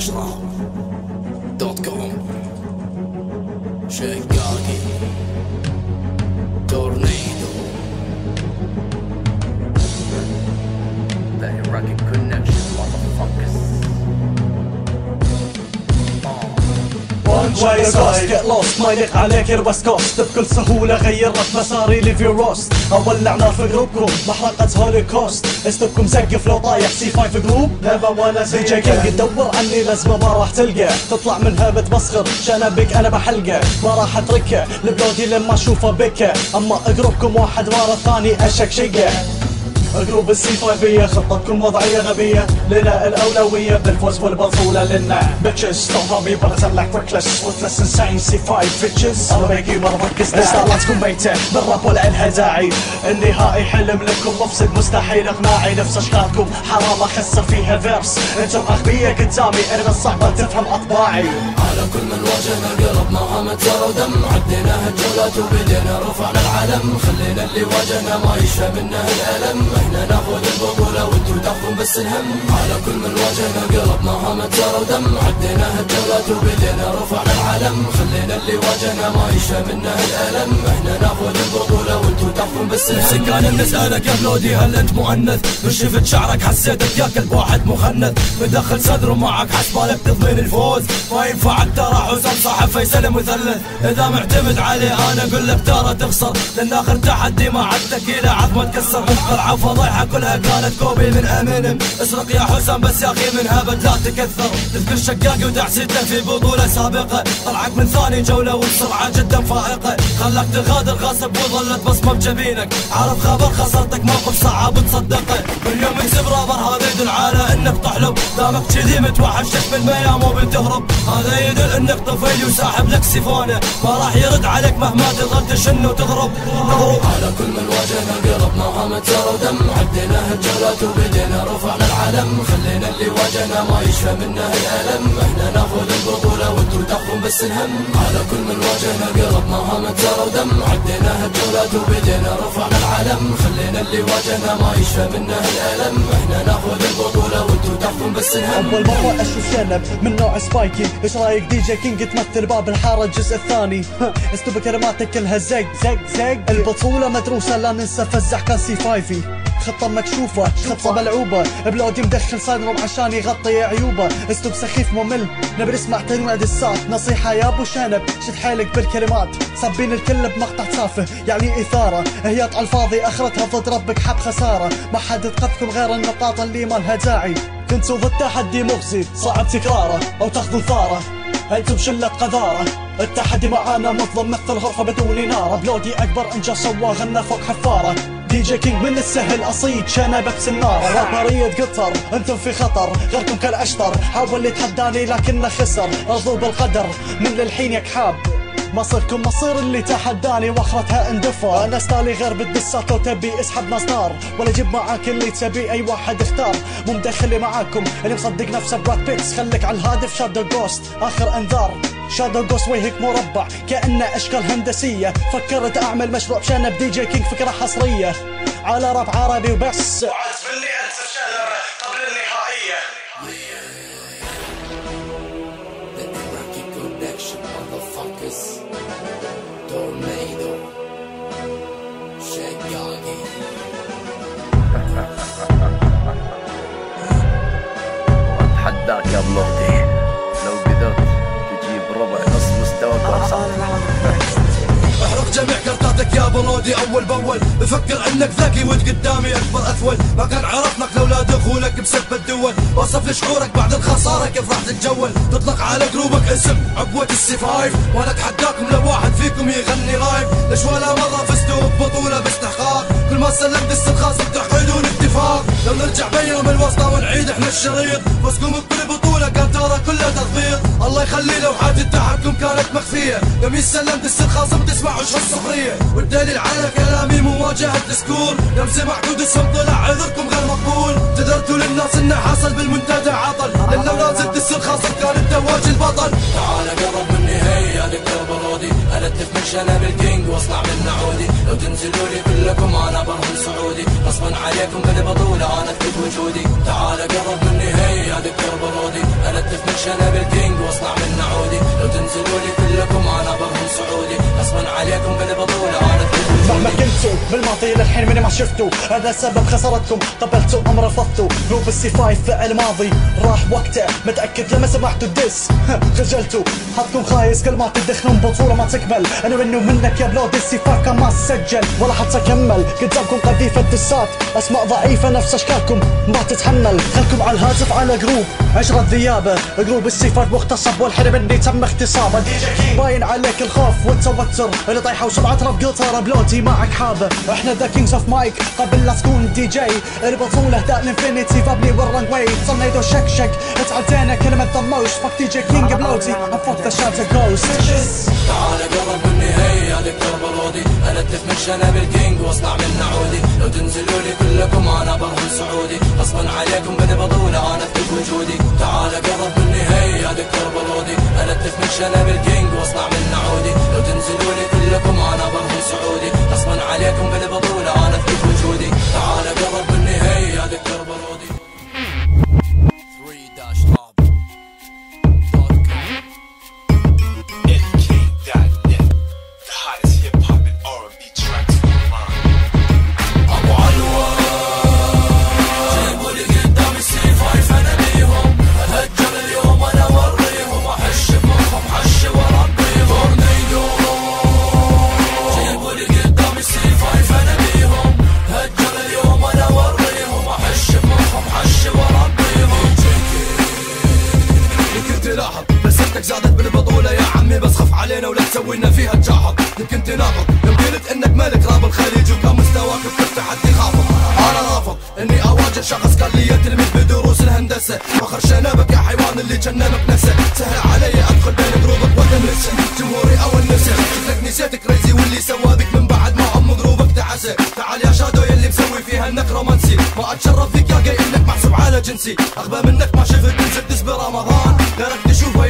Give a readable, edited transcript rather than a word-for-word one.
نشرة.com شقاقي تورنيدو The Iraqi Connection motherfuckers. get lost ما يليق عليك الوست كوست بكل سهولة غيرت مساري لي في روست اولع نار في جروبكم محرقة هوليكوست اسلوبكم زقف لو طايح سي 5 جروب نيفر ولا دي جي كينج تدور عني لازمة ما راح تلقى تطلع منها بتمسخر شنبك انا بحلقه ما راح اتركه لبلودي لما اشوفه بكه اما جروبكم واحد ورا الثاني اشكشقه جروب السي 5 خطتكم وضعية غبية لنا الأولوية بالفوز والبطولة لنا bitches don't love me but I'm like reckless ruthless insane C5 bitches أنا بيجي مرة ركز استعلاءاتكم ميتة بالراب ولا إلها داعي النهائي حلم لكم مفسد مستحيل إقناعي نفس أشكالكم حرام أخسر فيها فيرس انتم أغبياء قدامي أنا من صعبة تفهم أطباعي على كل من واجهنا قلب ما متر ودم عدينا هالجولات وبدينا رفعنا العلم خلينا اللي واجهنا ما يشفى منه الألم احنا ناخذ البطولة وانتو تاخذون بس الهم على كل من واجهنا قلب ما متر ودم عدينا هالجولات وبدينا رفعنا العلم خلينا اللي واجهنا ما يشفى منه الألم احنا ناخذ البطولة وانتو تاخذون بس الهم سكان بنسألك يا بلودي هل انت مؤنث من شفت شعرك حسيتك يا كلب واحد مخنث مدخل صدره معك حسبالك تضمين الفوز ما ينفعك ترى حسام صاحب فيصل مثلث اذا معتمد عليه انا اقول لك ترى تخسر لان اخر تحدي ما عاد تكيله عظمه تكسر طلعه فضيحه كلها كانت كوبي من امينم اسرق يا حسام بس يا اخي من هبل لا تكثر تذكر شقاقي ودعسيته في بطوله سابقه طلعك من ثاني جوله والسرعه جدا فائقه خلاك تغادر غاصب وظلت بصمه بجبينك عارف خبر خسرتك موقف صعب تصدقه كل يوم يكسب رابر هذا يدل على انك تحلم دامك كذي متوحشك من ميام وبتهرب هذا يدل انك طفيلي وساحب لك سيفونه ما راح يرد عليك مهما تضغط تشن وتضرب على كل من واجهنا قلب ما متر ودم عدينا هالجولات وبدينا رفعنا العلم خلينا اللي واجهنا ما يشفى منه الألم احنا ناخذ البطولة وانتو تاخذون بس الهم على كل من واجهنا قلب ما متر ودم عدينا هالجولات وبدينا رفعنا العلم خلينا اللي واجهنا ما يشفى منه الألم احنا ناخذ البطولة وانتو تاخذون بس الهم أول مرة أشوف شنب من نوع سبايكي ايش رايك دي جي كينج تمثل باب الحارة الجزء الثاني اسلوب كلماتك كلها زق البطولة مدروسة لا ننسى فزع كان سي 5 خطة مكشوفة خطة ملعوبة بلودي مدخل صدرهم عشان يغطي عيوبه اسلوب سخيف ممل نبي نسمع تنوع دسات نصيحة يا ابو شنب شد حيلك بالكلمات صابين الكل بمقطع تافه يعني اثارة هياط على الفاضي اخرتها ضد ربك حب خسارة ما حد تقفكم غير النقاط اللي ما لها داعي كنتوا بالتحدي مغزي صعب تكراره او تاخذوا ثاره انتم شلة قذارة التحدي معانا مظلم مثل غرفة بدون نار بلودي اكبر انجاز سوا غنى فوق حفارة دي جي كينج من السهل اصيد شنبك سنارة رابرية قطر انتم في خطر غيركم كالاشطر حاول يتحداني لكنه خسر ارضوا بالقدر من الحين يا كحاب مصيركم مصير اللي تحداني واخرتها اندفع انا ستالي غير بالدسات لو تبي اسحب ناس نار ولا جيب معاك اللي تبي اي واحد اختار مو مدخلي معاكم اللي مصدق نفسه براد بيتس خليك على الهادف شادو جوست اخر انذار شادو جوست وجهك مربع كأنه اشكال هندسية فكرت اعمل مشروع بشنب دي جي كينج فكرة حصرية على راب عربي وبس وعارف اللي انت شنبه قبل النهائية The Iraqi Connection motherfuckers. Tornado شقاقي اتحداك يا بلودي لو قدرت تجيب ربع نص مستواك احرق جميع كرتاتك يا بلودي اول باول بفكر انك ذكي وانت قدامي اكبر اثول ما كان عرفناك لاولاد اخوانك بسب الدول وصف لي شعورك بعد الخساره كيف راح تتجول تطلق على جروبك اسم عبوة السي 5 وانا اتحداكم لو واحد فيكم يغني لايف ليش ولا مره فزتوا ببطوله باستحقاق كل ما سلمت السلخاص بتحقدون اتفاق لو نرجع بينهم الوسطى ونعيد احنا الشريط فوزكم بكل بطوله كان ترى كلها تضبيط الله يخلي لوحات التحكم كانت مخفيه يوم يسلمت السلخاص بتسمع وش الصخريه والدليل على كلامي مواجهه السكور يوم سمعتوا دسم طلع عذركم غير مقبول تدرتوا للناس انه حصل بالمنتدى عطل لان لو نازلت السلخاص كان الدواج البطل تعال قرب مني هيا دكتور بلودي التف من شنب الكينج واصنع من نعودي لو تنزلوا لي كلكم انا برهم سعودي غصبا عليكم بالبطولة انا اثبت وجودي. تعال قرب مني هي يا دكتور برودي، التف من شنب الكينج واصنع من نعودي. لو تنزلوا لي كلكم انا برهم سعودي، غصبا عليكم بالبطولة انا اثبت وجودي. مهما كنتوا بالماضي للحين من ما شفتوا، هذا سبب خسارتكم، قبلتوا ام رفضتوا. جروب السي 5 فعل ماضي راح وقته، متاكد لما سمعتوا الدس خجلتوا. حظكم خايس كل ما تدخلون بطولة ما تكمل. انا منه منك يا بلود السي 5 كان ما سجل ولا حتى كمل. قدامكم قذيفة دسات، اسماء ضعيفة نفس اشكالكم ما تتحمل. خلكم على الهاتف على جروب عشرة ذيابة، جروب السي 5 مغتصب والحين مني تم اغتصابه. باين عليك الخوف والتوتر اللي طايحة وسمعة راب قطر بلودي معك حابة. احنا ذا كينجز اوف مايك قبل لا تكون دي جي، البطولة دا الانفينيتي فابلي والرنج واي. صنيدو شك اتعدينا كلمة ذا موست، فك دي جي كينج بلودي افوك ذا شات جوست. تعال قرب مني هي يا دكتور برودي، التف من شنب الكينج واصنع من نعودي. لو تنزلوا لي كلكم انا برهم سعودي، غصبا عليكم بالبطولة انا اثبت وجودي. تعال قرب مني هي يا دكتور برودي، التف من شنب الكينج واصنع من نعودي. لو تنزلوا لي كلكم انا برهم سعودي، غصبا عليكم بالبطولة انا اثبت وجودي. تعال قرب مني هي يا دكتور برودي. زادت بالبطولة يا عمي بس خف علينا ولا تسوينا فيها تجاهط. يمكن تناقض يوم قلت انك ملك راب الخليج وكان مستواك بكل تحدي خافض. انا رافض اني اواجه شخص قال لي تلميذ بدروس الهندسة، فخر شنبك يا حيوان اللي جنبك نسى. سهل علي ادخل بين جروبك وادمسه، جمهوري او النسى. شكلك نسيت كريزي واللي سوى بك من بعد ما عم جروبك تعسى. تعال يا شادو يلي مسوي فيها انك رومانسي، ما اتشرف فيك يا جاي انك محسوب على جنسي. اغبى منك ما شفت نزل دس برمضان، غيرك تشوفه